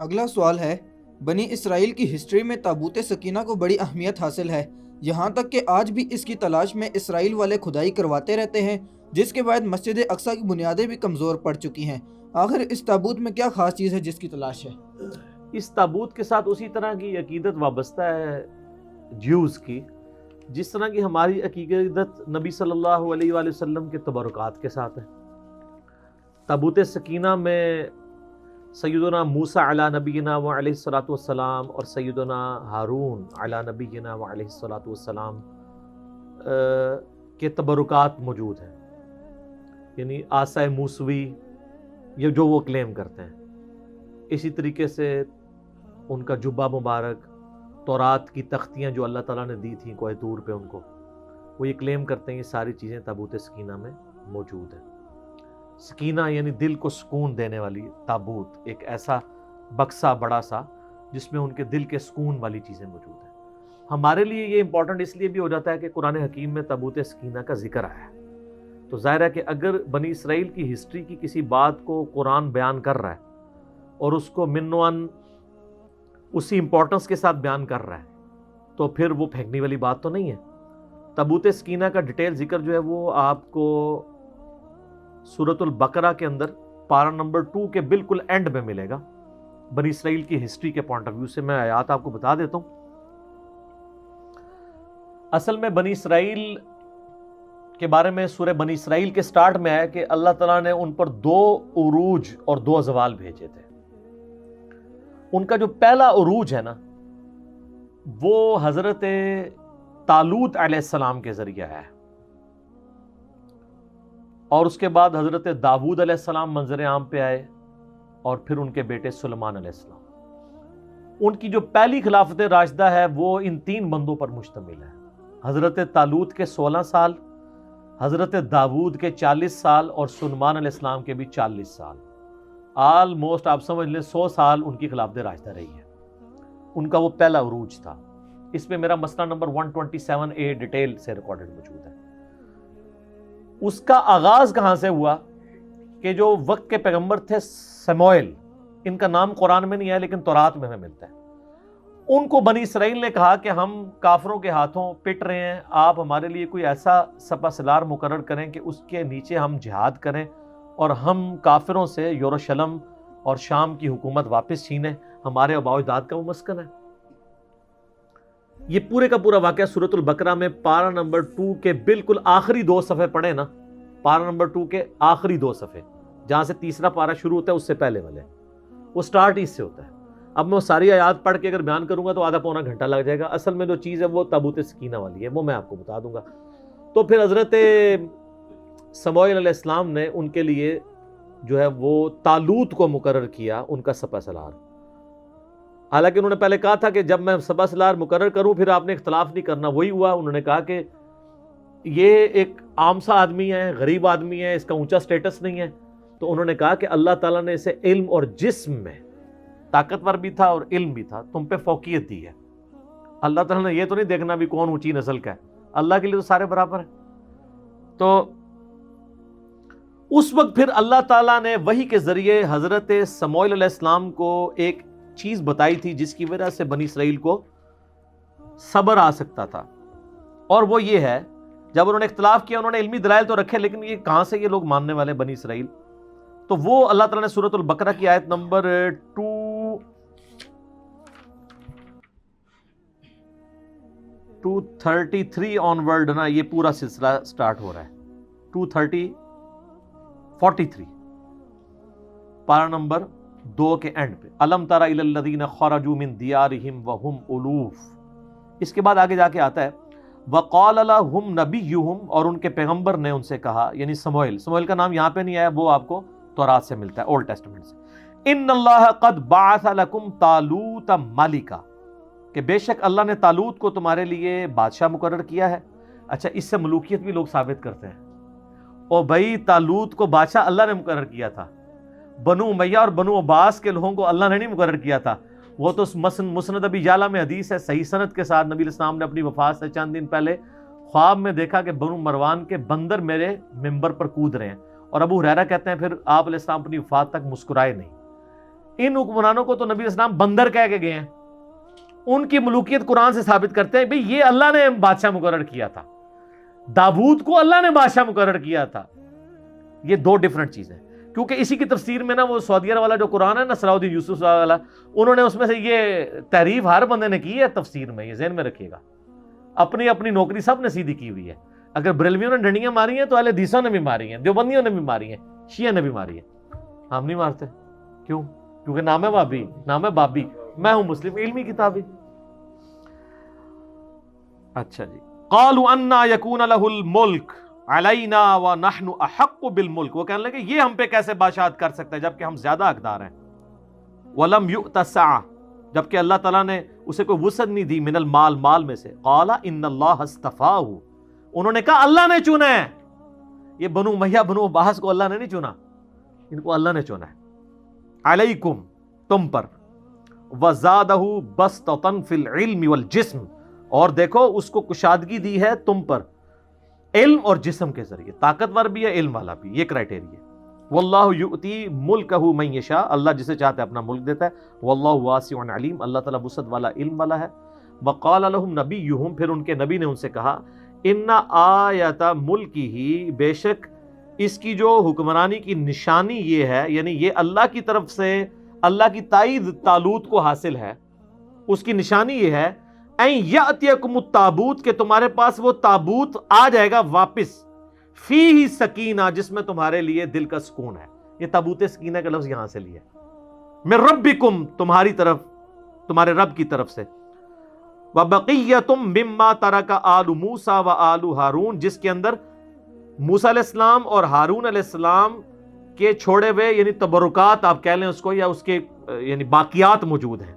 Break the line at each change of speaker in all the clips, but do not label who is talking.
اگلا سوال ہے، بنی اسرائیل کی ہسٹری میں تابوت سکینہ کو بڑی اہمیت حاصل ہے، یہاں تک کہ آج بھی اس کی تلاش میں اسرائیل والے کھدائی کرواتے رہتے ہیں، جس کے بعد مسجد اقصیٰ کی بنیادیں بھی کمزور پڑ چکی ہیں۔ آخر اس تابوت میں کیا خاص چیز ہے جس کی تلاش ہے؟
اس تابوت کے ساتھ اسی طرح کی عقیدت وابستہ ہے جیوز کی، جس طرح کی ہماری عقیدت نبی صلی اللہ علیہ وآلہ وسلم کے تبرکات کے ساتھ ہے۔ تابوت سکینہ میں سیدنا موسیٰ علی نبینا و علیہ الصلوۃ والسلام اور سیدنا ہارون علی نبینا و علیہ الصلوۃ والسلام کے تبرکات موجود ہیں، یعنی عصا موسوی، یہ جو وہ کلیم کرتے ہیں۔ اسی طریقے سے ان کا جبہ مبارک، تورات کی تختیاں جو اللہ تعالیٰ نے دی تھیں کوہ طور پہ ان کو، وہ یہ کلیم کرتے ہیں یہ ساری چیزیں تابوت سکینہ میں موجود ہیں۔ سکینہ یعنی دل کو سکون دینے والی تابوت، ایک ایسا بکسا بڑا سا جس میں ان کے دل کے سکون والی چیزیں موجود ہیں۔ ہمارے لیے یہ امپورٹنٹ اس لیے بھی ہو جاتا ہے کہ قرآن حکیم میں تابوت سکینہ کا ذکر آیا ہے، تو ظاہر ہے کہ اگر بنی اسرائیل کی ہسٹری کی کسی بات کو قرآن بیان کر رہا ہے اور اس کو منوان اسی امپورٹنس کے ساتھ بیان کر رہا ہے تو پھر وہ پھینکنے والی بات تو نہیں ہے۔ تابوت سکینہ کا ڈیٹیل ذکر جو ہے وہ آپ کو سورۃ البقرہ کے اندر پارہ نمبر 2 کے بالکل اینڈ میں ملے گا۔ بنی اسرائیل کی ہسٹری کے پوائنٹ آف ویو سے میں آیات آپ کو بتا دیتا ہوں۔ اصل میں بنی اسرائیل کے بارے میں سورہ بنی اسرائیل کے سٹارٹ میں ہے کہ اللہ تعالیٰ نے ان پر 2 عروج اور 2 زوال بھیجے تھے۔ ان کا جو پہلا عروج ہے نا، وہ حضرت طالوت علیہ السلام کے ذریعے ہے، اور اس کے بعد حضرت داؤد علیہ السلام منظر عام پہ آئے، اور پھر ان کے بیٹے سلیمان علیہ السلام۔ ان کی جو پہلی خلافت راشدہ ہے وہ ان 3 بندوں پر مشتمل ہے، حضرت طالوت کے 16 سال، حضرت داؤد کے 40 سال اور سلیمان علیہ السلام کے بھی 40 سال۔ آلموسٹ آپ سمجھ لیں 100 سال ان کی خلافت راشدہ رہی ہے۔ ان کا وہ پہلا عروج تھا۔ اس میں میرا مسئلہ نمبر 127A ڈیٹیل سے ریکارڈڈ موجود ہے۔ اس کا آغاز کہاں سے ہوا کہ جو وقت کے پیغمبر تھے سموئیل، ان کا نام قرآن میں نہیں ہے لیکن تورات میں ہمیں ملتا ہے، ان کو بنی اسرائیل نے کہا کہ ہم کافروں کے ہاتھوں پٹ رہے ہیں، آپ ہمارے لیے کوئی ایسا سپہ سالار مقرر کریں کہ اس کے نیچے ہم جہاد کریں اور ہم کافروں سے یروشلم اور شام کی حکومت واپس چھینیں، ہمارے آباء و اجداد کا وہ مسکن ہے۔ یہ پورے کا پورا واقعہ سورۃ البقرہ میں پارہ نمبر 2 کے بالکل آخری 2 صفحے پڑھیں نا، پارہ نمبر 2 کے آخری 2 صفحے، جہاں سے تیسرا پارہ شروع ہوتا ہے اس سے پہلے والے، وہ سٹارٹ اس سے ہوتا ہے۔ اب میں وہ ساری آیات پڑھ کے اگر بیان کروں گا تو آدھا پونا گھنٹہ لگ جائے گا۔ اصل میں جو چیز ہے وہ تابوت سکینہ والی ہے، وہ میں آپ کو بتا دوں گا۔ تو پھر حضرت سموئیل علیہ السلام نے ان کے لیے جو ہے وہ طالوت کو مقرر کیا ان کا سپہ سالار۔ حالانکہ انہوں نے پہلے کہا تھا کہ جب میں سپہ سالار مقرر کروں پھر آپ نے اختلاف نہیں کرنا، وہی ہوا۔ انہوں نے کہا کہ یہ ایک عام سا آدمی ہے، غریب آدمی ہے، اس کا اونچا سٹیٹس نہیں ہے۔ تو انہوں نے کہا کہ اللہ تعالیٰ نے اسے علم اور جسم میں طاقتور بھی تھا اور علم بھی تھا، تم پہ فوقیت دی ہے۔ اللہ تعالیٰ نے یہ تو نہیں دیکھنا بھی کون اونچی نسل کا ہے، اللہ کے لیے تو سارے برابر ہیں۔ تو اس وقت پھر اللہ تعالیٰ نے وحی کے ذریعے حضرت سموئیل علیہ السلام کو ایک چیز بتائی تھی جس کی وجہ سے بنی اسرائیل کو صبر آ سکتا تھا، اور وہ یہ ہے جب انہوں نے اختلاف کیا، انہوں نے علمی دلائل تو رکھے لیکن یہ کہاں سے یہ لوگ ماننے والے بنی اسرائیل، تو وہ اللہ تعالیٰ نے سورۃ البقرہ کی آیت نمبر 233 آن ورڈ نا، یہ پورا سلسلہ سٹارٹ ہو رہا ہے 43 پارہ نمبر 2 کے اینڈ پہ، الم تر الی الذین خرجوا من دیارہم وہم الوف۔ اس کے بعد آگے جا کے آتا ہے وقال لهم نبیہم، اور ان کے پیغمبر نے ان سے کہا، یعنی سموئیل کا نام یہاں پہ نہیں آیا، وہ آپ کو تورات سے ملتا ہے، اولڈ ٹیسٹمنٹ سے۔ ان اللہ قد بعث لکم طالوت ملکا، کہ بے شک اللہ نے طالوت کو تمہارے لیے بادشاہ مقرر کیا ہے۔ اچھا، اس سے ملوکیت بھی لوگ ثابت کرتے ہیں، او بھائی طالوت کو بادشاہ اللہ نے مقرر کیا تھا، بنو امیہ اور بنو عباس کے لوگوں کو اللہ نے نہیں مقرر کیا تھا۔ وہ تو مسند ابی یعلا میں حدیث ہے صحیح سند کے ساتھ، نبی علیہ السلام نے اپنی وفات سے چند دن پہلے خواب میں دیکھا کہ بنو مروان کے بندر میرے ممبر پر کود رہے ہیں، اور ابو ہریرہ کہتے ہیں پھر آپ علیہ السلام اپنی وفات تک مسکرائے نہیں۔ ان حکمرانوں کو تو نبی اسلام بندر کہہ کے گئے ہیں. ان کی ملوکیت قرآن سے ثابت کرتے ہیں بھئی یہ اللہ نے بادشاہ مقرر کیا تھا, داؤد کو اللہ نے بادشاہ مقرر کیا تھا. یہ دو ڈیفرنٹ چیزیں. کیونکہ اسی کی تفسیر میں نا وہ سعودیہ والا جو قرآن ہے نا, صلاح الدین یوسف والا, انہوں نے اس میں سے یہ تعریف ہر بندے نے کی ہے تفسیر میں, یہ ذہن میں رکھیے گا. اپنی اپنی نوکری سب نے سیدھی کی ہوئی ہے. اگر بریلویوں نے ڈنڈیاں ماری ہیں تو اہل حدیثوں نے بھی ماری ہیں, دیوبندیوں نے بھی ماری ہیں, شیعہ نے بھی ماری ہیں. ہم نہیں مارتے. کیوں؟ کیونکہ نام ہے بابی, نام ہے بابی, میں ہوں مسلم, علمی کتابی. اچھا جی. قالوا انا یکون له الملک علینا ونحن احق بالملک, وہ کہنے لگے یہ ہم پہ کیسے بادشاہت کر سکتا ہے جبکہ ہم زیادہ حقدار ہیں. ولم یؤت سعہ, جبکہ اللہ تعالیٰ نے اسے کوئی وسعت نہیں دی, من المال, مال میں سے. قال ان اللہ اصطفاہ, انہوں نے کہا اللہ نے چنا ہے. یہ بنو امیہ بنو عباس کو اللہ نے نہیں چنا, ان کو اللہ نے چنا ہے. علیکم, تم پر. وزادہ بسطۃ فی العلم والجسم, اور دیکھو اس کو کشادگی دی ہے تم پر علم اور جسم کے ذریعے, طاقتور بھی ہے علم والا بھی, یہ کرائٹیریا. واللہ یؤتی ملکہ من یشاء, اللہ جسے چاہتا ہے اپنا ملک دیتا ہے. واللہ واسع علیم, اللہ تعالیٰ وسعت والا علم والا ہے. وقال لهم نبیہم, پھر ان کے نبی نے ان سے کہا, ان آیت ملکہ, بے شک اس کی جو حکمرانی کی نشانی یہ ہے, یعنی یہ اللہ کی طرف سے اللہ کی تائید طالوت کو حاصل ہے, اس کی نشانی یہ ہے این یاتیکم التابوت, کہ تمہارے پاس وہ تابوت آ جائے گا واپس, فیہ سکینہ, جس میں تمہارے لیے دل کا سکون ہے. یہ تابوت سکینہ کا لفظ یہاں سے لیا, من ربکم, تمہاری طرف, تمہارے رب کی طرف سے. وبقیۃ مما ترک آل موسیٰ و آل ہارون, جس کے اندر موسیٰ علیہ السلام اور ہارون علیہ السلام کے چھوڑے ہوئے یعنی تبرکات آپ کہہ لیں اس کو, یا اس کے یعنی باقیات موجود ہیں.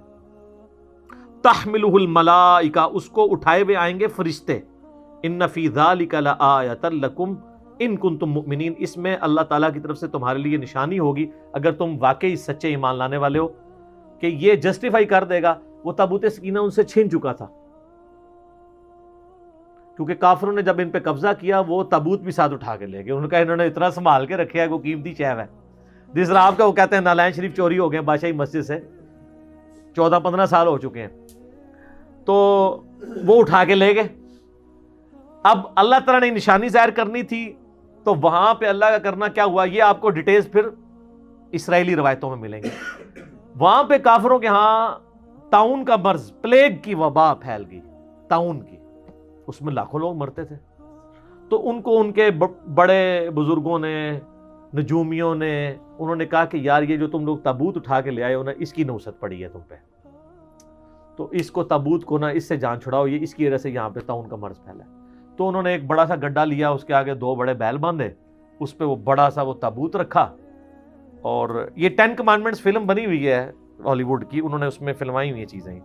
تحملہ الملائکہ, اس کو اٹھائے ہوئے آئیں گے فرشتے. ان فی ذلک لآیۃ لکم ان کنتم مؤمنین, اس میں اللہ تعالیٰ کی طرف سے تمہارے لیے نشانی ہوگی اگر تم واقعی سچے ایمان لانے والے ہو. کہ یہ جسٹیفائی کر دے گا, وہ تابوت سکینہ ان سے چھین چکا تھا, کیونکہ کافروں نے جب ان پہ قبضہ کیا وہ تابوت بھی ساتھ اٹھا کے لے گئے. ان کا انہوں نے اتنا سنبھال کے رکھا ہے, وہ قیمتی شے ہے. جس طرح آپ کا وہ کہتے ہیں نالائن شریف چوری ہو گئے بادشاہی مسجد سے, 14-15 سال ہو چکے ہیں, تو وہ اٹھا کے لے گئے. اب اللہ تعالیٰ نے نشانی ظاہر کرنی تھی, تو وہاں پہ اللہ کا کرنا کیا ہوا, یہ آپ کو ڈیٹیلز پھر اسرائیلی روایتوں میں ملیں گے. وہاں پہ کافروں کے ہاں طاعون کا مرض, پلیگ کی وبا پھیل گئی, طاعون کی, اس میں لاکھوں لوگ مرتے تھے. تو ان کو ان کے بڑے بزرگوں نے, نجومیوں نے, انہوں نے کہا کہ یار یہ جو تم لوگ تابوت اٹھا کے لے آئے ہو نا, اس کی نوست پڑی ہے تم پہ, تو اس کو تابوت کو نا اس سے جان چھڑاؤ, یہ اس کی وجہ سے یہاں پہ طاعون کا مرض پھیلا ہے. تو انہوں نے ایک بڑا سا گڈھا لیا, اس کے آگے 2 بڑے بیل باندھے, اس پہ وہ بڑا سا وہ تابوت رکھا. اور یہ 10 کمانڈمنٹس فلم بنی ہوئی ہے ہالی ووڈ کی, انہوں نے اس میں فلمائی ہوئی چیزیں,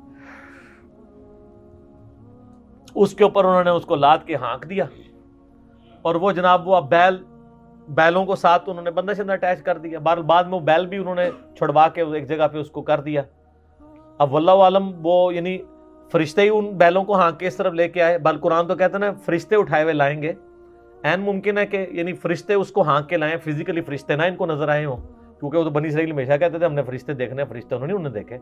اس کے اوپر انہوں نے اس کو لاد کے ہانک دیا. اور وہ جناب وہ اب بیلوں کو ساتھ انہوں نے بندش اندر اٹیچ کر دیا. بعد میں وہ بیل بھی انہوں نے چھڑوا کے ایک جگہ پہ اس کو کر دیا. اب واللہ عالم وہ یعنی فرشتے ہی ان بیلوں کو ہانک کے اس طرف لے کے آئے. بل قرآن تو کہتے ہیں نا فرشتے اٹھائے ہوئے لائیں گے, این ممکن ہے کہ یعنی فرشتے اس کو ہانک کے لائیں, فزیکلی فرشتے نہ ان کو نظر آئے ہوں, کیونکہ وہ تو بنی اسرائیل ہمیشہ کہتے تھے ہم نے فرشتے دیکھنے, فرشتے انہوں نے انہیں دیکھے.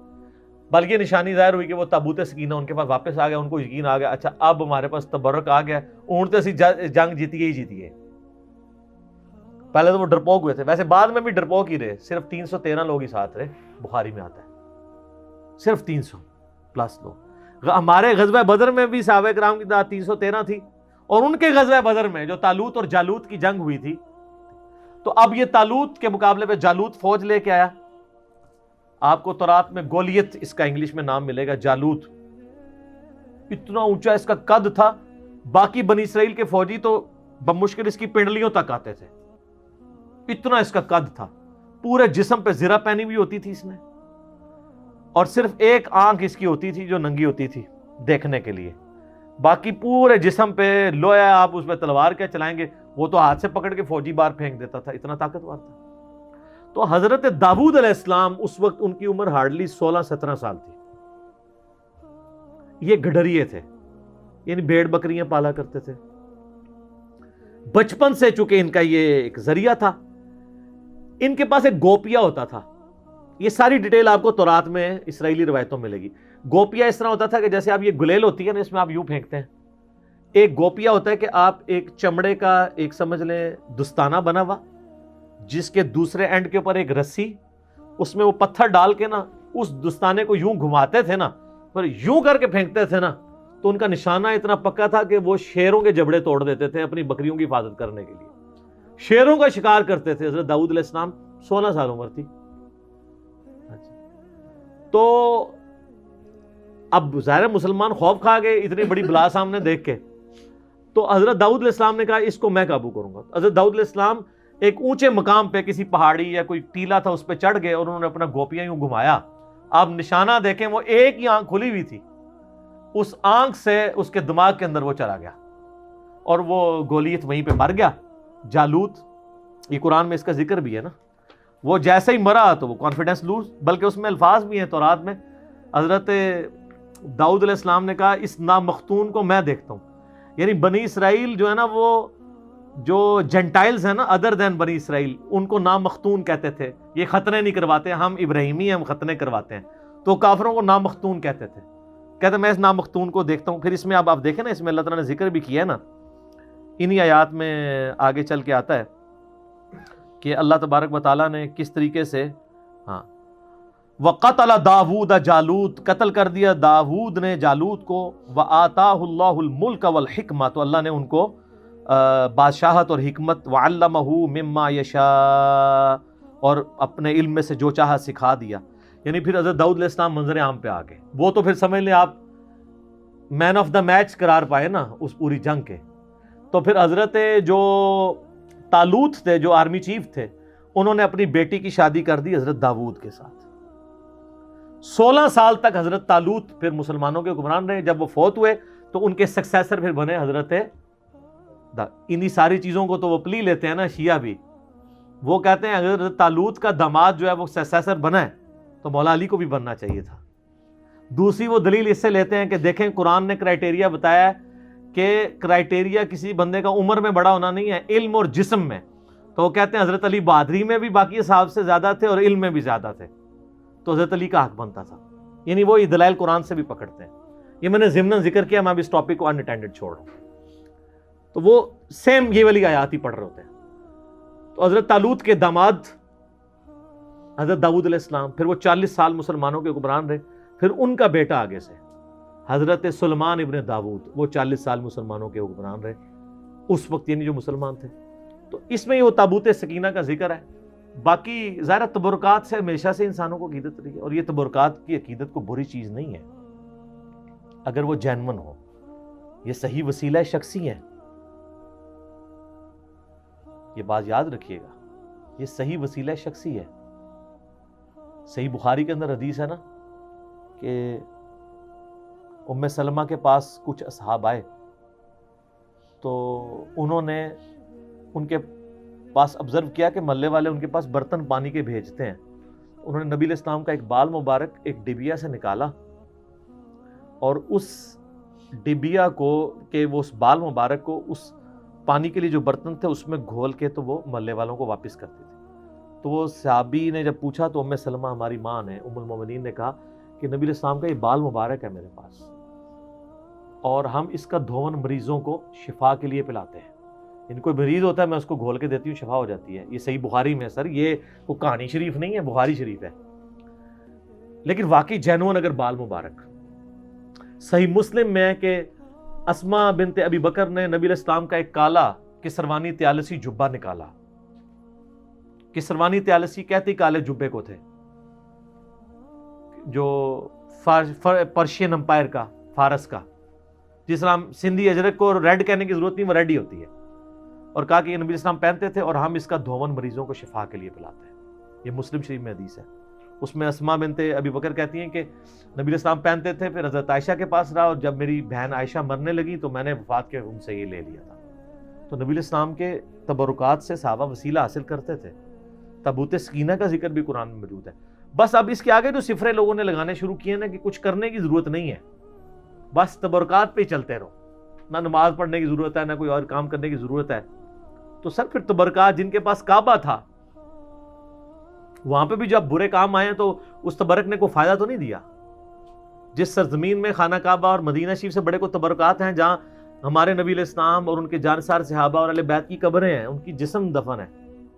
بلکہ نشانی ظاہر ہوئی کہ وہ تابوت سکینہ ان کے پاس واپس آ گیا, ان کو یقین آ گیا, اچھا اب ہمارے پاس تبرک آ گیا, اونٹتے اسی جنگ جیتی ہے. پہلے تو وہ ڈرپوک ہوئے تھے, ویسے بعد میں بھی ڈرپوک ہی رہے, صرف 313 لوگ ہی ساتھ رہے, بخاری میں آتا ہے صرف 300+ لوگ. ہمارے غزوہ بدر میں بھی صحابہ کرام کی تعداد 313 تھی, اور ان کے غزوہ بدر میں جو طالوت اور جالوت کی جنگ ہوئی تھی, تو اب یہ طالوت کے مقابلے پہ جالوت فوج لے کے آیا. آپ کو تورات میں گولیت اس کا انگلش میں نام ملے گا, جالوت. اتنا اونچا اس کا قد تھا, باقی بنی اسرائیل کے فوجی تو بمشکل اس کی پنڈلیوں تک آتے تھے, اتنا اس کا قد تھا. پورے جسم پہ زرہ پہنی ہوئی ہوتی تھی اس نے, اور صرف ایک آنکھ اس کی ہوتی تھی جو ننگی ہوتی تھی دیکھنے کے لیے, باقی پورے جسم پہ لویا. آپ اس پہ تلوار کیا چلائیں گے, وہ تو ہاتھ سے پکڑ کے فوجی بار پھینک دیتا تھا, اتنا طاقتور تھا. تو حضرت داؤد علیہ السلام اس وقت ان کی عمر ہارڈلی 16-17 سال تھی. یہ گڈریے تھے, یعنی بھیڑ بکریاں پالا کرتے تھے. بچپن سے چونکہ ان کا یہ ایک ذریعہ تھا, ان کے پاس ایک گوپیا ہوتا تھا, یہ ساری ڈیٹیل آپ کو تورات میں اسرائیلی روایتوں میں ملے گی. گوپیا اس طرح ہوتا تھا کہ جیسے آپ یہ گلیل ہوتی ہے نا، اس میں آپ یوں پھینکتے ہیں. ایک گوپیا ہوتا ہے کہ آپ ایک چمڑے کا ایک سمجھ لیں دستانہ بنا ہوا، جس کے دوسرے اینڈ کے اوپر ایک رسی، اس میں وہ پتھر ڈال کے نا اس دستانے کو یوں گھماتے تھے نا، پر یوں کر کے پھینکتے تھے نا، تو ان کا نشانہ اتنا پکا تھا کہ وہ شیروں کے جبڑے توڑ دیتے تھے اپنی بکریوں کی حفاظت کرنے کے لیے. شیروں کا شکار کرتے تھے. حضرت داؤد علیہ السلام 16 سال عمر تھی. تو اب ظاہر مسلمان خوف کھا گئے اتنی بڑی بلا سامنے دیکھ کے. تو حضرت داؤد علیہ السلام نے کہا اس کو میں قابو کروں گا. حضرت داؤد علیہ السلام ایک اونچے مقام پہ کسی پہاڑی یا کوئی ٹیلا تھا اس پہ چڑھ گئے اور انہوں نے اپنا گوپیاں یوں گھمایا. آپ نشانہ دیکھیں وہ ایک ہی آنکھ کھلی ہوئی تھی، اس آنکھ سے اس کے دماغ کے اندر وہ چلا گیا اور وہ گولیت وہیں پہ مر گیا. جالوت، یہ قرآن میں اس کا ذکر بھی ہے نا، وہ جیسے ہی مرا تو وہ کانفیڈنس لوز، بلکہ اس میں الفاظ بھی ہیں تورات میں. حضرت داؤد علیہ السلام نے کہا اس نامختون کو میں دیکھتا ہوں. یعنی بنی اسرائیل جو ہے نا، وہ جو جنٹائلز ہیں نا ادر دین بنی اسرائیل، ان کو نامختون کہتے تھے. یہ ختنے نہیں کرواتے، ہم ابراہیمی ہیں، ہم ختنے کرواتے ہیں. تو کافروں کو نامختون کہتے تھے. کہتے میں اس نامختون کو دیکھتا ہوں. پھر اس میں اب آپ دیکھیں نا، اس میں اللہ تعالیٰ نے ذکر بھی کیا ہے نا، انہی آیات میں آگے چل کے آتا ہے کہ اللہ تبارک و تعالیٰ نے کس طریقے سے وَقَتَلَ دَاوُودَ جالوت، قتل کر دیا داود نے جالوت کو. وَآتَاهُ اللَّهُ الْمُلْكَ وَالْحِكْمَةَ، تو اللہ نے ان کو بادشاہت اور حکمت. وَعَلَّمَهُ مِمَّا يَشَاءُ، اور اپنے علم میں سے جو چاہا سکھا دیا. یعنی پھر حضرت داؤد علیہ السلام منظر عام پہ آ گئے. وہ تو پھر سمجھ لیں آپ مین آف دا میچ قرار پائے نا اس پوری جنگ کے. تو پھر حضرت جو طالوت تھے، جو آرمی چیف تھے، انہوں نے اپنی بیٹی کی شادی کر دی حضرت داود کے ساتھ. 16 سال تک حضرت طالوت پھر مسلمانوں کے حکمران رہے. جب وہ فوت ہوئے تو ان کے سکسیسر پھر بنے حضرت انہی ساری چیزوں کو تو وہ پلی لیتے ہیں نا شیعہ بھی. وہ کہتے ہیں حضرت طالوت کا داماد جو ہے وہ سکسیسر بنا ہے تو مولا علی کو بھی بننا چاہیے تھا. دوسری وہ دلیل اس سے لیتے ہیں کہ دیکھیں قرآن نے کرائٹیریا بتایا ہے کہ کرائٹیریا کسی بندے کا عمر میں بڑا ہونا نہیں ہے، علم اور جسم میں. تو وہ کہتے ہیں حضرت علی بہادری میں بھی باقی صحابہ سے زیادہ تھے اور علم میں بھی زیادہ تھے، تو حضرت علی کا حق بنتا تھا. یعنی وہ دلائل قرآن سے بھی پکڑتے ہیں. یہ میں نے ضمناً ذکر کیا، میں اب اس ٹاپک کو اناٹینڈڈ چھوڑ رہا ہوں. تو وہ سیم یہ والی آیات ہی پڑھ رہے ہوتے ہیں. تو حضرت طالوت کے داماد حضرت داؤد علیہ السلام، پھر وہ 40 سال مسلمانوں کے حکمران رہے. پھر ان کا بیٹا آگے سے حضرت سلیمان ابن داود، وہ 40 سال مسلمانوں کے حکمران رہے اس وقت، یعنی جو مسلمان تھے. تو اس میں وہ تابوت سکینہ کا ذکر ہے. باقی ظاہر تبرکات سے ہمیشہ سے انسانوں کو عقیدت رہی ہے، اور یہ تبرکات کی عقیدت کو بری چیز نہیں ہے اگر وہ جینون ہو. یہ صحیح وسیلہ شخصی ہے، یہ بات یاد رکھیے گا، یہ صحیح وسیلہ شخصی ہے. صحیح بخاری کے اندر حدیث ہے نا کہ ام سلمہ کے پاس کچھ اصحاب آئے تو انہوں نے ان کے پاس آبزرو کیا کہ محلے والے ان کے پاس برتن پانی کے بھیجتے ہیں. انہوں نے نبی علیہ السلام کا ایک بال مبارک ایک ڈبیا سے نکالا اور اس ڈبیا کو کہ وہ اس بال مبارک کو اس پانی کے لیے جو برتن تھے اس میں گھول کے تو وہ محلے والوں کو واپس کرتے تھے. تو وہ صحابی نے جب پوچھا تو ام سلمہ ہماری ماں نے، ام المومنین نے کہا کہ نبی علیہ السلام کا یہ بال مبارک ہے میرے پاس اور ہم اس کا دھون مریضوں کو شفا کے لیے پلاتے ہیں. ان کوئی مریض ہوتا ہے میں اس کو گھول کے دیتی ہوں، شفا ہو جاتی ہے. یہ صحیح بخاری میں ہے سر، یہ کوئی کہانی شریف نہیں ہے، بخاری شریف ہے. لیکن واقعی جینون اگر بال مبارک. صحیح مسلم میں ہے کہ اسما بنت ابی بکر نے نبی علیہ السلام کا ایک کالا کسروانی طیالسی جبہ نکالا. کسروانی طیالسی کہتی کالے جبے کو تھے جو پرشین امپائر کا، فارس کا، جس طرح سندھی اجرک کو ریڈ کہنے کی ضرورت نہیں، وہ ریڈ ہی ہوتی ہے. اور کہا کہ یہ نبی علیہ السلام پہنتے تھے اور ہم اس کا دھون مریضوں کو شفا کے لیے پلاتے ہیں. یہ مسلم شریف میں حدیث ہے. اس میں اسما بنت ابی بکر کہتی ہیں کہ نبی علیہ السلام پہنتے تھے، پھر حضرت عائشہ کے پاس رہا اور جب میری بہن عائشہ مرنے لگی تو میں نے وفات کے ان سے یہ لے لیا تھا. تو نبی علیہ السلام کے تبرکات سے صحابہ وسیلہ حاصل کرتے تھے. تابوت سکینہ کا ذکر بھی قرآن میں موجود ہے. بس اب اس کے آگے جو صفرے لوگوں نے لگانے شروع کیے نا کہ کچھ کرنے کی ضرورت نہیں ہے، بس تبرکات پہ ہی چلتے رہو، نہ نماز پڑھنے کی ضرورت ہے، نہ کوئی اور کام کرنے کی ضرورت ہے. تو سر پھر تبرکات، جن کے پاس کعبہ تھا وہاں پہ بھی جب برے کام آئے ہیں تو اس تبرک نے کوئی فائدہ تو نہیں دیا. جس سرزمین میں خانہ کعبہ اور مدینہ شریف سے بڑے کو تبرکات ہیں، جہاں ہمارے نبی علیہ السلام اور ان کے جانسار صحابہ اور اہل بیت کی قبریں ہیں، ان کی جسم دفن ہے،